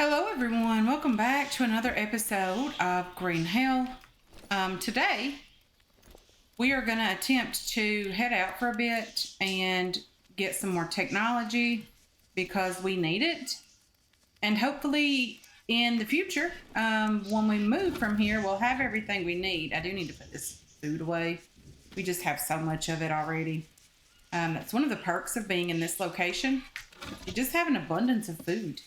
Hello, everyone. Welcome back to another episode of Green Hell. Today, we are going to attempt to head out for a bit and get some more technology because we need it. And hopefully, in the future, when we move from here, we'll have everything we need. I do need to put this food away. We just have so much of it already. That's one of the perks of being in this location. You just have an abundance of food.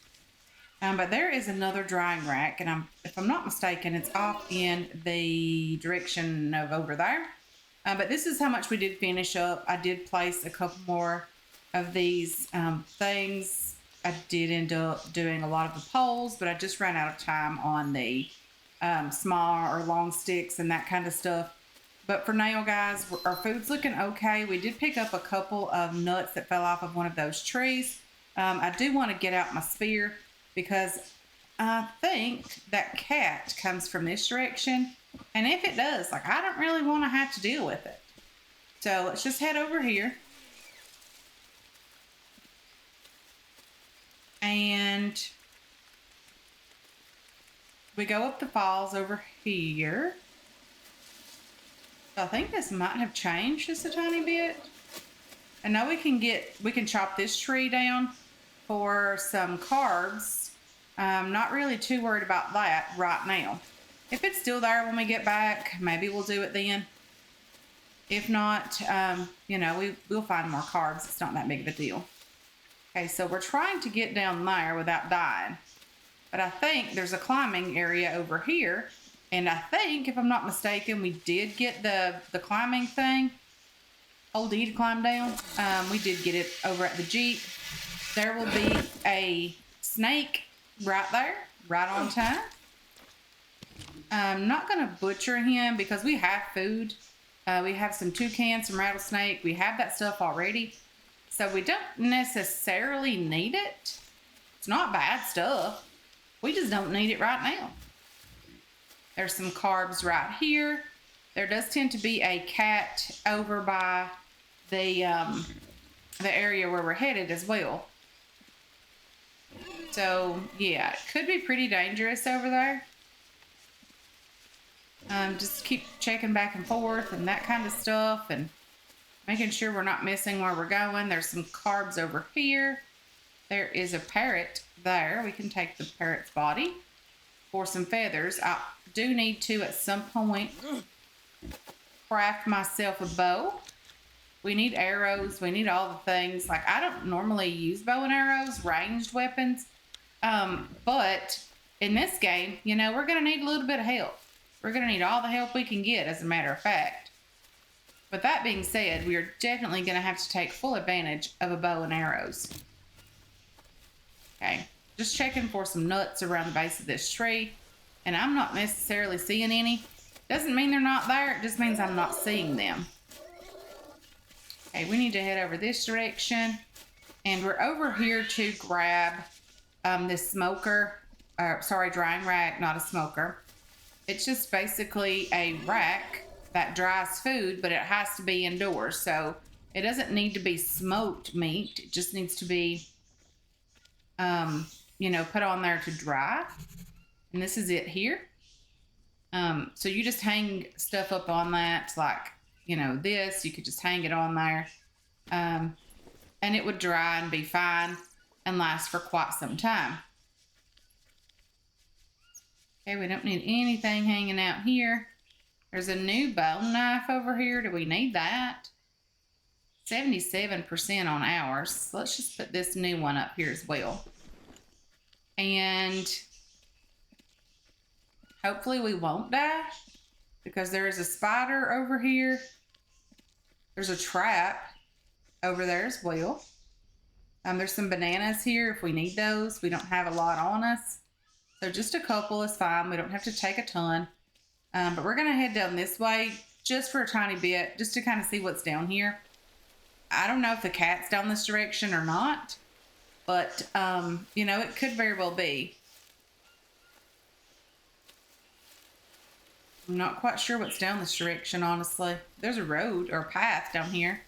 But there is another drying rack, and if I'm not mistaken, it's off in the direction of over there. But this is how much we did finish up. I did place a couple more of these things. I did end up doing a lot of the poles, but I just ran out of time on the small or long sticks and that kind of stuff. But for now, guys, our food's looking okay. We did pick up a couple of nuts that fell off of one of those trees. I do want to get out my spear, because I think that cat comes from this direction. And if it does, I don't really want to have to deal with it. So let's just head over here. And we go up the falls over here. So I think this might have changed just a tiny bit. I know we can chop this tree down for some carbs. I'm not really too worried about that right now. If it's still there when we get back, maybe we'll do it then. If not, we'll find more carbs. It's not that big of a deal. Okay, so we're trying to get down there without dying. But I think there's a climbing area over here. And I think, if I'm not mistaken, we did get the climbing thing. Old D to climb down. We did get it over at the Jeep. There will be a snake right there, right on time. I'm not going to butcher him because we have food. We have some toucans, some rattlesnake. We have that stuff already. So we don't necessarily need it. It's not bad stuff. We just don't need it right now. There's some carbs right here. There does tend to be a cat over by the area where we're headed as well. So, yeah, it could be pretty dangerous over there. Just keep checking back and forth and that kind of stuff and making sure we're not missing where we're going. There's some carbs over here. There is a parrot there. We can take the parrot's body for some feathers. I do need to, at some point, craft myself a bow. We need arrows. We need all the things. I don't normally use bow and arrows, ranged weapons. But in this game, we're going to need a little bit of help. We're going to need all the help we can get, as a matter of fact. With that being said, we are definitely going to have to take full advantage of a bow and arrows. Okay, just checking for some nuts around the base of this tree. And I'm not necessarily seeing any. Doesn't mean they're not there. It just means I'm not seeing them. Okay, we need to head over this direction. And we're over here to grab this smoker. Drying rack, not a smoker. It's just basically a rack that dries food, but it has to be indoors. So it doesn't need to be smoked meat. It just needs to be, put on there to dry. And this is it here. So you just hang stuff up on that, this. You could just hang it on there. And it would dry and be fine and last for quite some time. Okay, we don't need anything hanging out here. There's a new bone knife over here. Do we need that? 77% on ours. So let's just put this new one up here as well. And hopefully we won't die, because there is a spider over here. There's a trap over there as well. There's some bananas here if we need those. We don't have a lot on us. So just a couple is fine. We don't have to take a ton. But we're going to head down this way just for a tiny bit, just to kind of see what's down here. I don't know if the cat's down this direction or not. But, it could very well be. I'm not quite sure what's down this direction, honestly. There's a road or a path down here.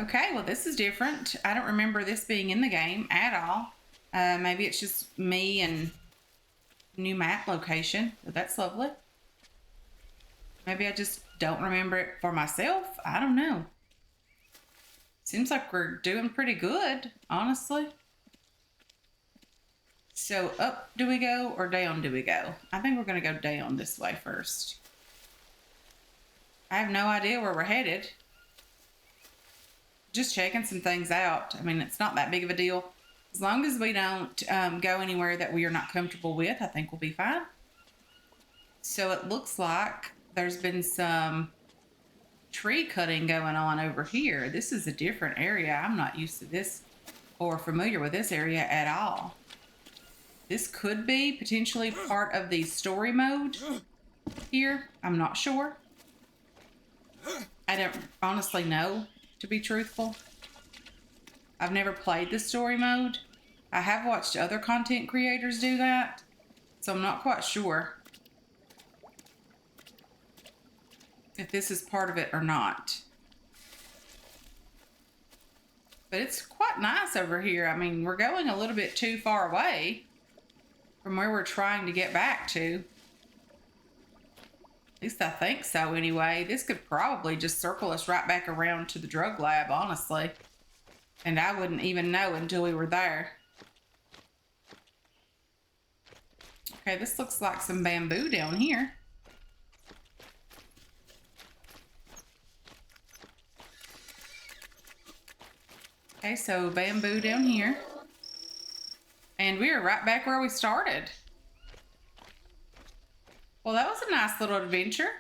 Okay, well, this is different. I don't remember this being in the game at all. Maybe it's just me and new map location. But that's lovely. Maybe I just don't remember it for myself. I don't know. Seems like we're doing pretty good, honestly. So up do we go or down do we go? I think we're going to go down this way first. I have no idea where we're headed. Just checking some things out. I mean, it's not that big of a deal. As long as we don't go anywhere that we are not comfortable with, I think we'll be fine. So it looks like there's been some tree cutting going on over here. This is a different area. I'm not used to this or familiar with this area at all. This could be potentially part of the story mode here. I'm not sure. I don't honestly know, to be truthful. I've never played the story mode. I have watched other content creators do that, so I'm not quite sure if this is part of it or not. But it's quite nice over here. I mean, we're going a little bit too far away from where we're trying to get back to. At least I think so anyway. This could probably just circle us right back around to the drug lab, honestly. And I wouldn't even know until we were there. Okay, this looks like some bamboo down here. Okay, so bamboo down here. And we are right back where we started. Well, that was a nice little adventure.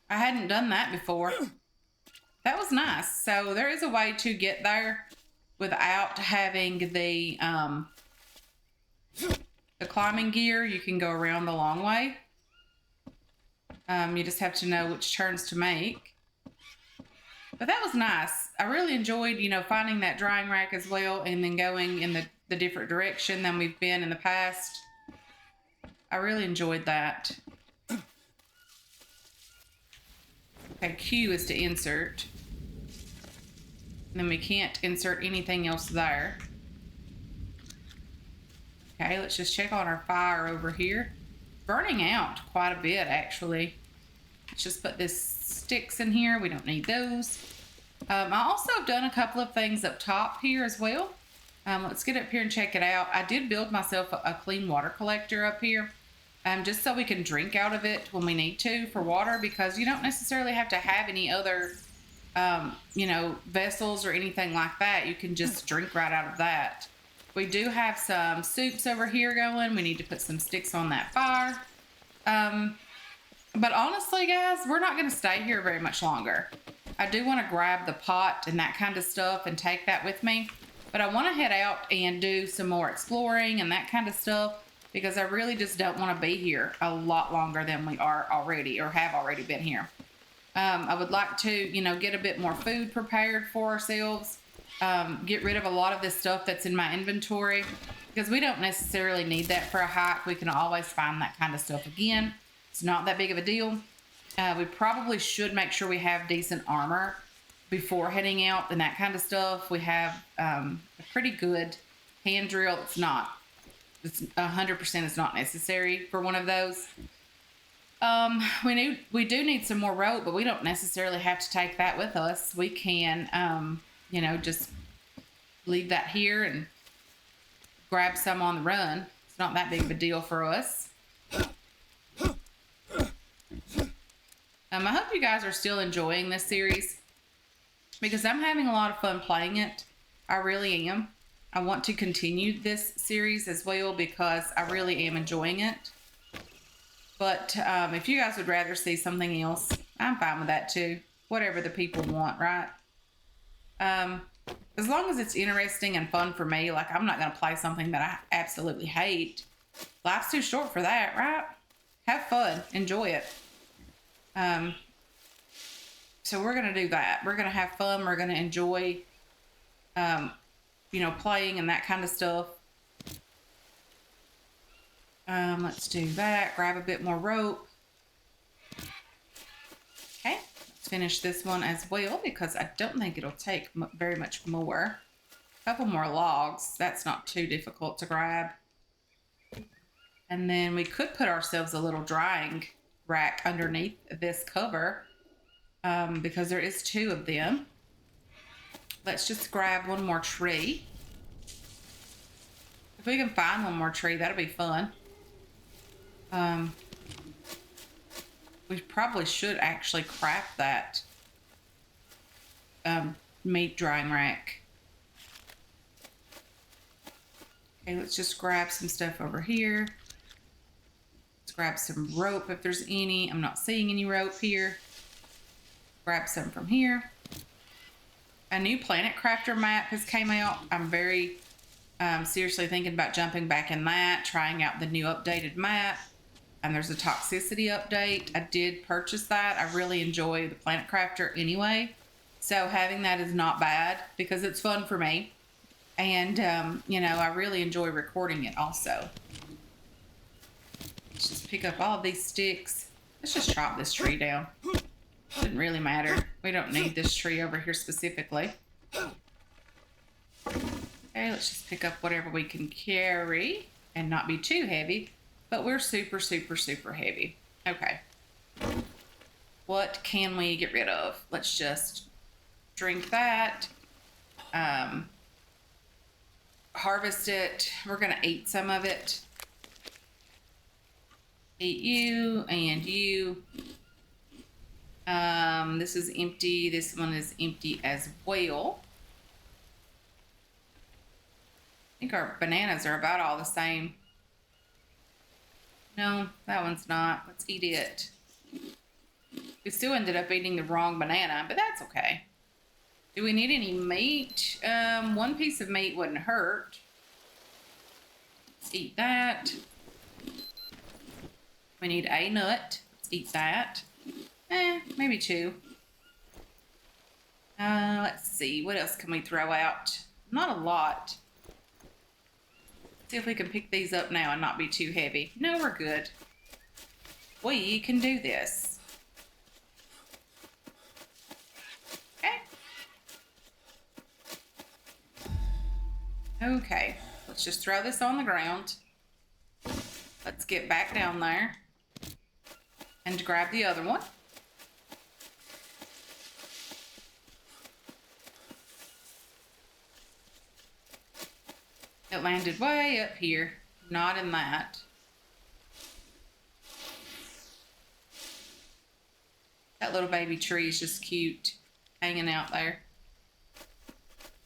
I hadn't done that before. That was nice. So there is a way to get there without having the climbing gear. You can go around the long way. You just have to know which turns to make. But that was nice. I really enjoyed, finding that drying rack as well and then going in the different direction than we've been in the past. I really enjoyed that. Okay, Q is to insert. And then we can't insert anything else there. Okay, let's just check on our fire over here. Burning out quite a bit, actually. Let's just put this sticks in here. We don't need those. I also have done a couple of things up top here as well. Let's get up here and check it out. I did build myself a clean water collector up here. Just so we can drink out of it when we need to for water, because you don't necessarily have to have any other, vessels or anything like that. You can just drink right out of that. We do have some soups over here going. We need to put some sticks on that fire. But honestly, guys, we're not going to stay here very much longer. I do want to grab the pot and that kind of stuff and take that with me. But I want to head out and do some more exploring and that kind of stuff, because I really just don't want to be here a lot longer than we are already or have already been here. I would like to, get a bit more food prepared for ourselves. Get rid of a lot of this stuff that's in my inventory, because we don't necessarily need that for a hike. We can always find that kind of stuff again. It's not that big of a deal. We probably should make sure we have decent armor before heading out and that kind of stuff. We have a pretty good hand drill. It's 100% is not necessary for one of those. We do need some more rope, but we don't necessarily have to take that with us. We can, just leave that here and grab some on the run. It's not that big of a deal for us. I hope you guys are still enjoying this series, because I'm having a lot of fun playing it. I really am. I want to continue this series as well, because I really am enjoying it. But if you guys would rather see something else, I'm fine with that too. Whatever the people want, right? As long as it's interesting and fun for me. Like, I'm not going to play something that I absolutely hate. Life's too short for that, right? Have fun. Enjoy it. So we're going to do that. We're going to have fun. We're going to enjoy, playing and that kind of stuff. Let's do that. Grab a bit more rope. Okay, finish this one as well because I don't think it'll take very much more. A couple more logs. That's not too difficult to grab. And then we could put ourselves a little drying rack underneath this cover because there is 2 of them. Let's just grab one more tree. If we can find one more tree, that'll be fun. We probably should actually craft that meat drying rack. Okay, let's just grab some stuff over here. Let's grab some rope if there's any. I'm not seeing any rope here. Grab some from here. A new Planet Crafter map has came out. I'm very seriously thinking about jumping back in that, trying out the new updated map. And there's a toxicity update. I did purchase that. I really enjoy the Planet Crafter anyway. So having that is not bad because it's fun for me. And, you know, I really enjoy recording it also. Let's just pick up all of these sticks. Let's just chop this tree down. Doesn't really matter. We don't need this tree over here specifically. Okay, let's just pick up whatever we can carry and not be too heavy. But we're super, super, super heavy. Okay. What can we get rid of? Let's just drink that. Harvest it. We're going to eat some of it. Eat you and you. This is empty. This one is empty as well. I think our bananas are about all the same. No, that one's not. Let's eat it. We still ended up eating the wrong banana, but that's okay. Do we need any meat? One piece of meat wouldn't hurt. Let's eat that. We need a nut. Let's eat that. Maybe 2. Let's see. What else can we throw out? Not a lot. See if we can pick these up now and not be too heavy. No, we're good. We can do this. Okay. Okay. Let's just throw this on the ground. Let's get back down there and grab the other one. It landed way up here, not in that. That little baby tree is just cute, hanging out there.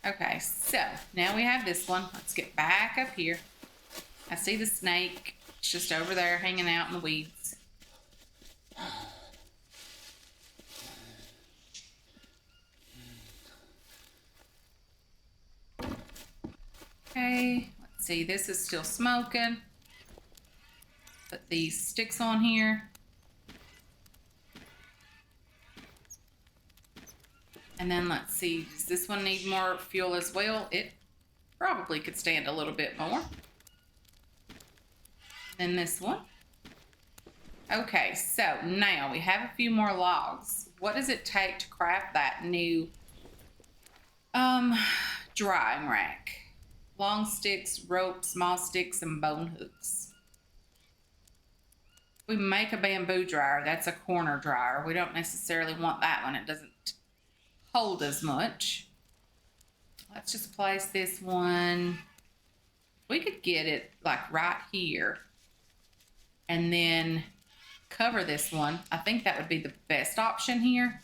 Okay, so now we have this one. Let's get back up here. I see the snake. It's just over there hanging out in the weeds. Okay, let's see. This is still smoking. Put these sticks on here. And then let's see, does this one need more fuel as well? It probably could stand a little bit more than this one. Okay, so now we have a few more logs. What does it take to craft that new drying rack? Long sticks, rope, small sticks, and bone hooks. We make a bamboo dryer. That's a corner dryer. We don't necessarily want that one. It doesn't hold as much. Let's just place this one. We could get it like right here and then cover this one. I think that would be the best option here.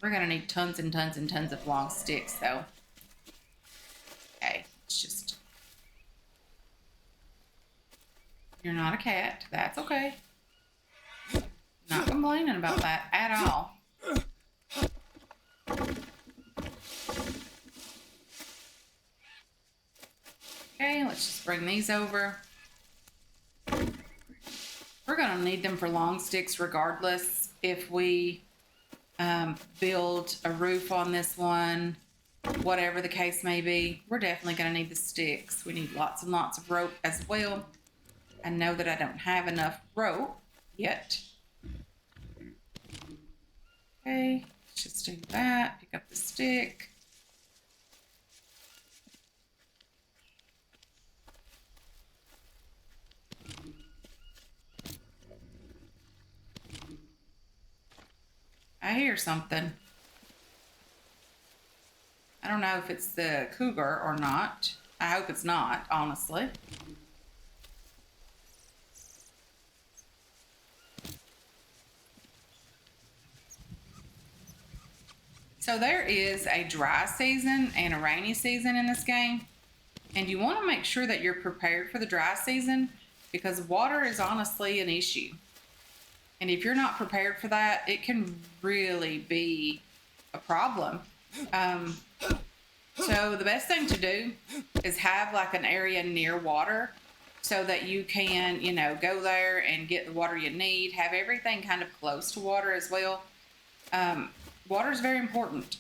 We're gonna need tons and tons and tons of long sticks though. Okay, it's just, you're not a cat. That's okay. Not complaining about that at all. Okay, let's just bring these over. We're gonna need them for long sticks regardless if we build a roof on this one, whatever the case may be. We're definitely gonna need the sticks. We need lots and lots of rope as well. I know that I don't have enough rope yet. Okay, let's just do that. Pick up the stick. I hear something. I don't know if it's the cougar or not. I hope it's not, honestly. So there is a dry season and a rainy season in this game. And you want to make sure that you're prepared for the dry season because water is honestly an issue. And if you're not prepared for that, it can really be a problem. So the best thing to do is have like an area near water so that you can, go there and get the water you need. Have everything kind of close to water as well. Water is very important,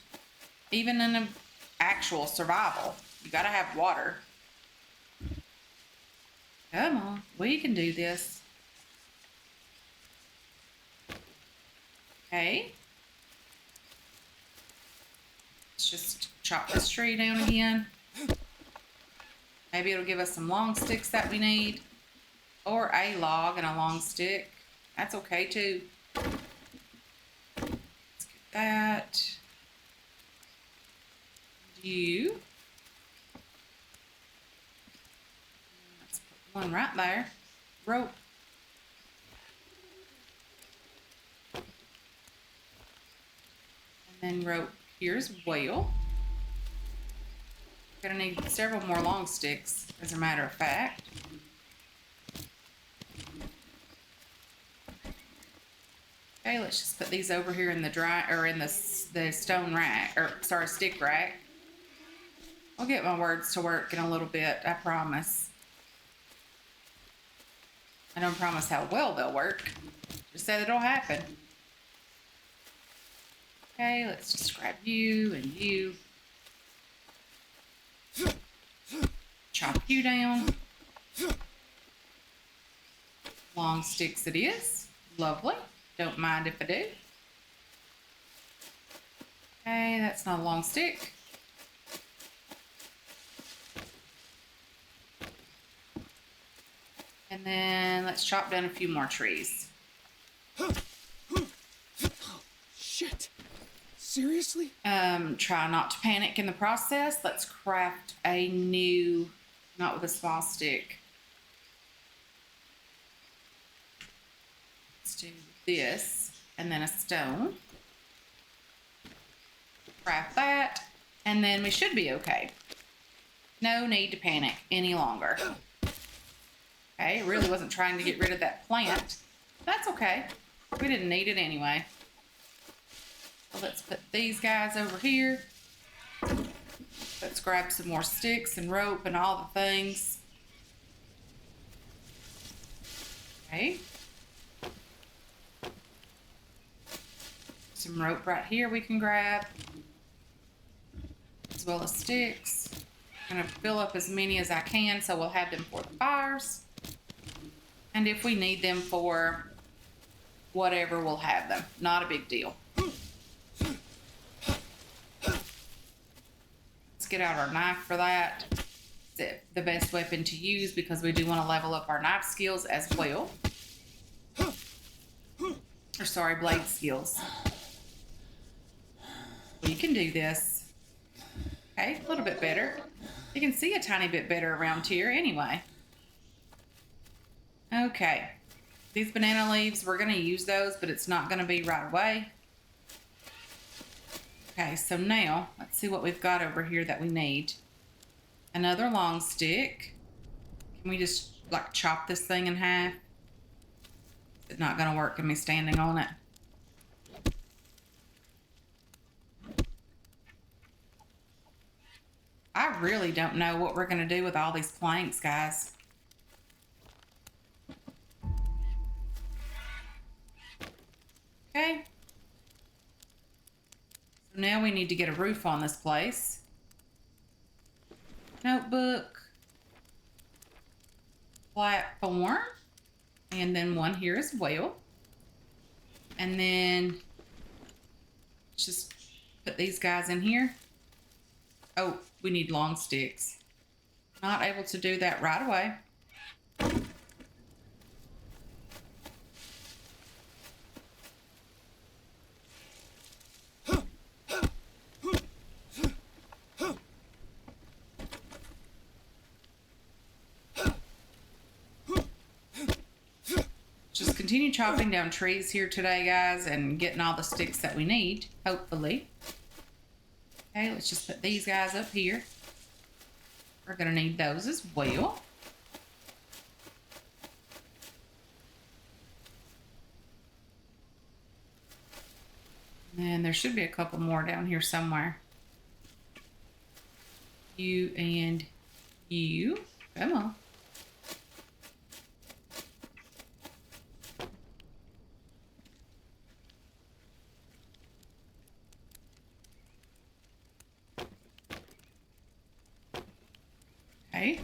even in an actual survival. You got to have water. Come on, we can do this. Okay. Let's just chop this tree down again. Maybe it'll give us some long sticks that we need. Or a log and a long stick. That's okay too. Let's get that. You. Let's put one right there. Rope. And then rope here as well. We're gonna need several more long sticks, as a matter of fact. Okay, let's just put these over here in the the stone rack, or sorry, stick rack. I'll get my words to work in a little bit, I promise. I don't promise how well they'll work. Just say it'll happen. Okay, let's just grab you and you. Chop you down. Long sticks it is. Lovely. Don't mind if I do. Okay, that's not a long stick. And then let's chop down a few more trees. Shit. Seriously? Try not to panic in the process. Let's craft a new, not with a small stick. Let's do this and then a stone. Craft that, and then we should be okay. No need to panic any longer. Okay, it really wasn't trying to get rid of that plant. That's okay. We didn't need it anyway. So let's put these guys over here. Let's grab some more sticks and rope and all the things. Okay. Some rope right here we can grab, as well as sticks. I'm gonna fill up as many as I can so we'll have them for the fires. And if we need them for whatever, we'll have them. Not a big deal. Let's get out our knife for that. It's the best weapon to use because we do want to level up our knife skills as well. Or sorry, blade skills. We can do this. Okay, a little bit better. You can see a tiny bit better around here anyway. Okay, these banana leaves, we're going to use those, but it's not going to be right away. Okay, so now let's see what we've got over here that we need. Another long stick. Can we just like chop this thing in half? It's not going to work with me standing on it. I really don't know what we're going to do with all these planks, guys. Okay. So now we need to get a roof on this place. Notebook. Platform. And then one here as well. And then Let's just put these guys in here. Oh, we need long sticks. Not able to do that right away. Just continue chopping down trees here today, guys, and getting all the sticks that we need, hopefully. Okay, let's just put these guys up here. We're gonna need those as well. And there should be a couple more down here somewhere. You and you. Come on. Okay.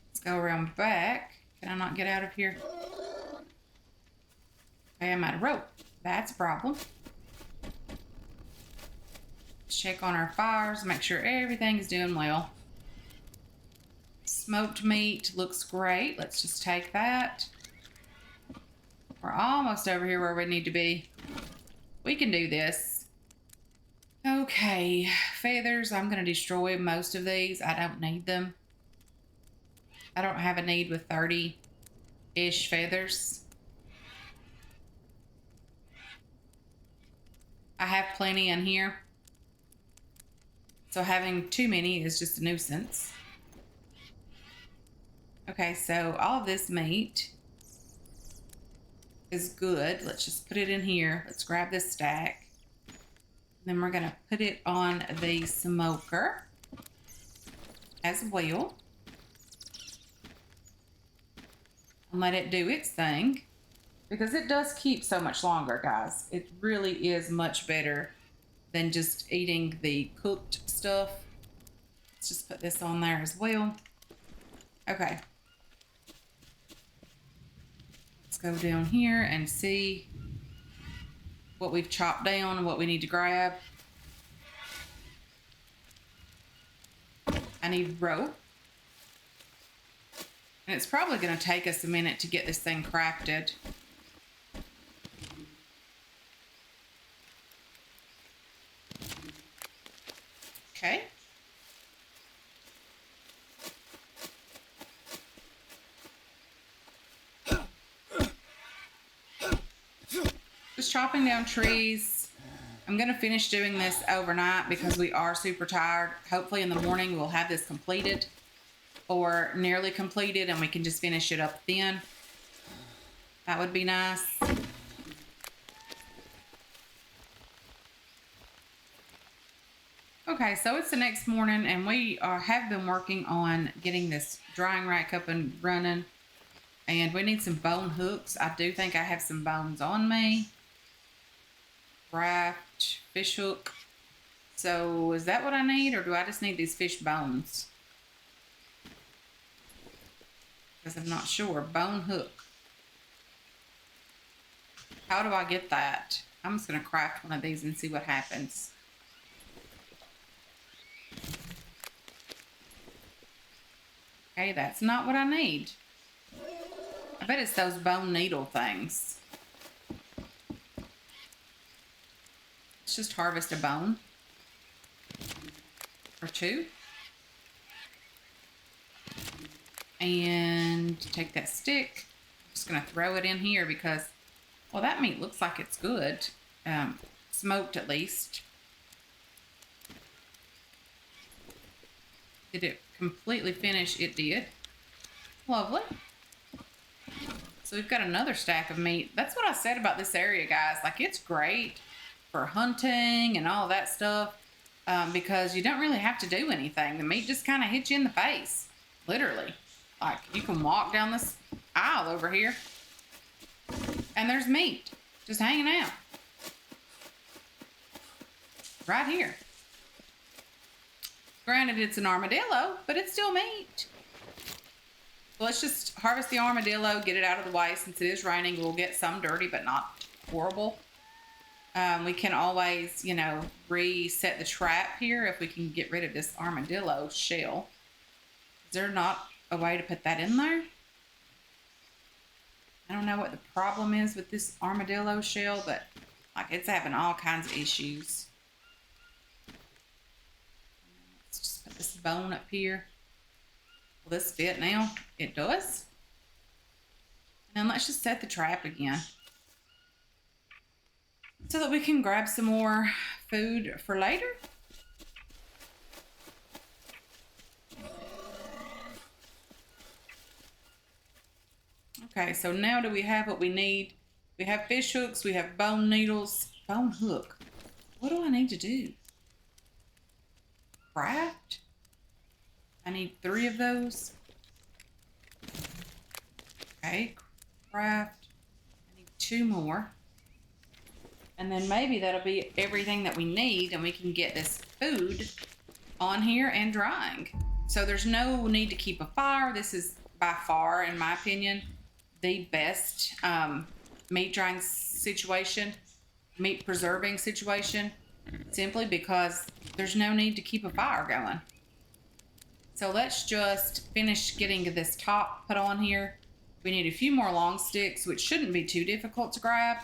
Let's go around back. Can I not get out of here? Okay, I'm out of rope. That's a problem. Check on our fires, make sure everything is doing well. Smoked meat looks great. Let's just take that. We're almost over here where we need to be. We can do this. Okay, feathers. I'm going to destroy most of these. I don't need them. I don't have a need with 30-ish feathers. I have plenty in here. So having too many is just a nuisance. Okay, so all of this meat is good. Let's just put it in here. Let's grab this stack. Then we're gonna put it on the smoker as well. And let it do its thing. Because it does keep so much longer, guys. It really is much better than just eating the cooked stuff. Let's just put this on there as well. Okay. Let's go down here and see what we've chopped down and what we need to grab. I need rope. And it's probably going to take us a minute to get this thing crafted. Okay. Just chopping down trees. I'm going to finish doing this overnight because we are super tired. Hopefully in the morning we'll have this completed or nearly completed and we can just finish it up then. That would be nice. Okay, so it's the next morning and we have been working on getting this drying rack up and running. And we need some bone hooks. I do think I have some bones on me. Raft, fish hook. So is that what I need or do I just need these fish bones? Because I'm not sure. Bone hook. How do I get that? I'm just going to craft one of these and see what happens. Okay, that's not what I need. I bet it's those bone needle things. Let's just harvest a bone. Or two. And take that stick. I'm just going to throw it in here because, well, that meat looks like it's good. Smoked at least. Did it completely finish? It did. Lovely. So we've got another stack of meat. That's what I said about this area, guys. Like, it's great for hunting and all that stuff because you don't really have to do anything. The meat just kind of hits you in the face, literally. Like, you can walk down this aisle over here and there's meat just hanging out right here. Granted, it's an armadillo, but it's still meat. So let's just harvest the armadillo, get it out of the way. Since it is raining, we'll get some dirty, but not horrible. We can always, you know, reset the trap here if we can get rid of this armadillo shell. Is there not a way to put that in there? I don't know what the problem is with this armadillo shell, but like it's having all kinds of issues. Let's just put this bone up here. Will this fit now? It does. And then let's just set the trap again, so that we can grab some more food for later. Okay, so now do we have what we need? We have fish hooks, we have bone needles. Bone hook. What do I need to do? Craft? I need 3 of those. Okay, craft. I need 2 more. And then maybe that'll be everything that we need, and we can get this food on here and drying. So there's no need to keep a fire. This is by far, in my opinion, the best meat drying situation, meat preserving situation, simply because there's no need to keep a fire going. So let's just finish getting this top put on here. We need a few more long sticks, which shouldn't be too difficult to grab.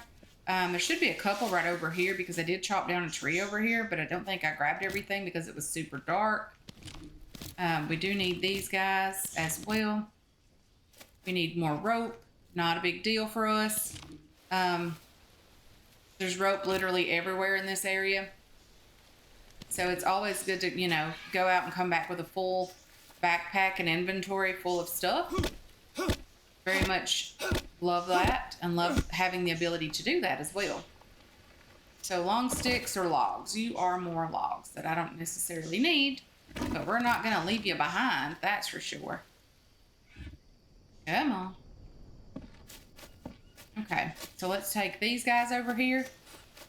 There should be a couple right over here because I did chop down a tree over here, but I don't think I grabbed everything because it was super dark. We do need these guys as well. We need more rope. Not a big deal for us. There's rope literally everywhere in this area. So it's always good to, you know, go out and come back with a full backpack and inventory full of stuff. Very much love that and love having the ability to do that as well. So long sticks or logs. You are more logs that I don't necessarily need, but we're not going to leave you behind. That's for sure. Come on. Okay, so let's take these guys over here,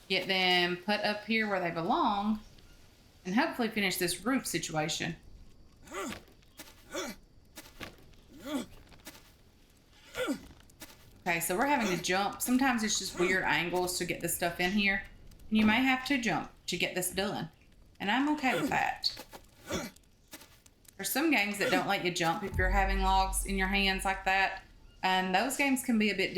get them put up here where they belong, and hopefully finish this roof situation. Okay, so we're having to jump. Sometimes it's just weird angles to get this stuff in here. And you may have to jump to get this done. And I'm okay with that. There's some games that don't let you jump if you're having logs in your hands like that. And those games can be a bit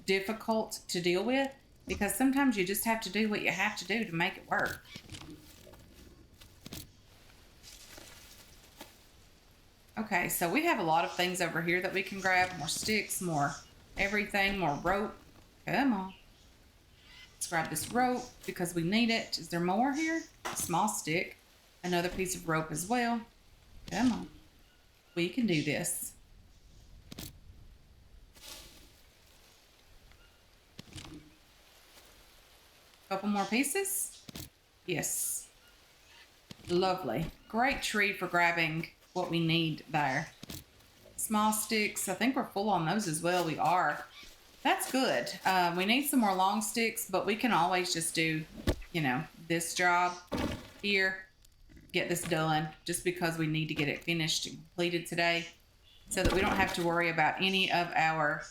difficult to deal with, because sometimes you just have to do what you have to do to make it work. Okay, so we have a lot of things over here that we can grab. More sticks, more everything, more rope. Come on. Let's grab this rope because we need it. Is there more here? A small stick. Another piece of rope as well. Come on. We can do this. Couple more pieces. Yes. Lovely. Great tree for grabbing what we need there. Small sticks. I think we're full on those as well. We are. That's good. We need some more long sticks, but we can always just do, you know, this job here. Get this done just because we need to get it finished and completed today, so that we don't have to worry about any of our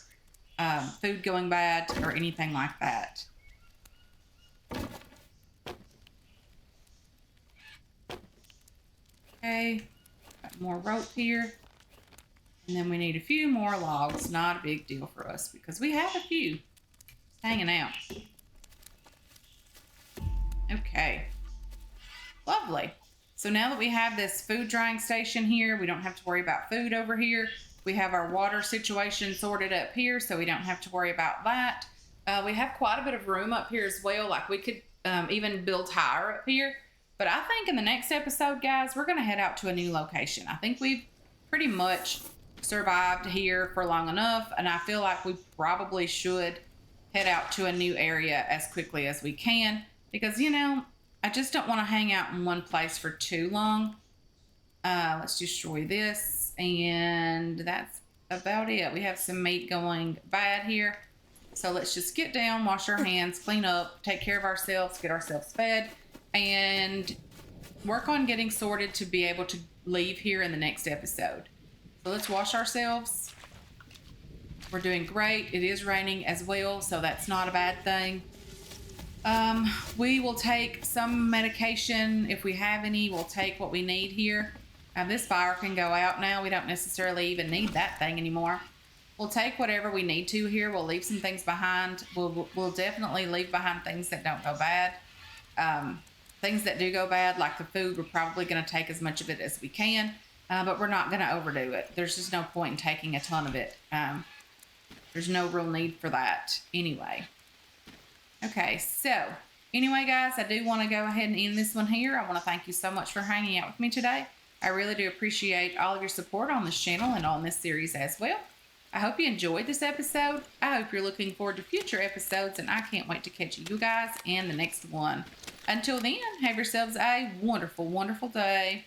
food going bad or anything like that. Okay, got more rope here. And then we need a few more logs. Not a big deal for us because we have a few just hanging out. Okay, lovely. So now that we have this food drying station here, we don't have to worry about food over here. We have our water situation sorted up here, so we don't have to worry about that. We have quite a bit of room up here as well. Like we could even build higher up here. But I think in the next episode, guys, we're going to head out to a new location. I think we've pretty much survived here for long enough, and I feel like we probably should head out to a new area as quickly as we can, because, you know, I just don't want to hang out in one place for too long. Let's destroy this, and that's about it. We have some meat going bad here, so let's just get down, wash our hands, clean up, take care of ourselves, get ourselves fed, and work on getting sorted to be able to leave here in the next episode. So let's wash ourselves, We're doing great. It is raining as well, so that's not a bad thing. We will take some medication if we have any. We'll take what we need here. This fire can go out now. We don't necessarily even need that thing anymore. We'll take whatever we need to here. We'll leave some things behind. We'll definitely leave behind things that don't go bad. Things that do go bad, like the food, we're probably going to take as much of it as we can, but we're not going to overdo it. There's just no point in taking a ton of it. There's no real need for that anyway. Okay, so anyway, guys, I do want to go ahead and end this one here. I want to thank you so much for hanging out with me today. I really do appreciate all of your support on this channel and on this series as well. I hope you enjoyed this episode. I hope you're looking forward to future episodes, and I can't wait to catch you guys in the next one. Until then, have yourselves a wonderful, wonderful day.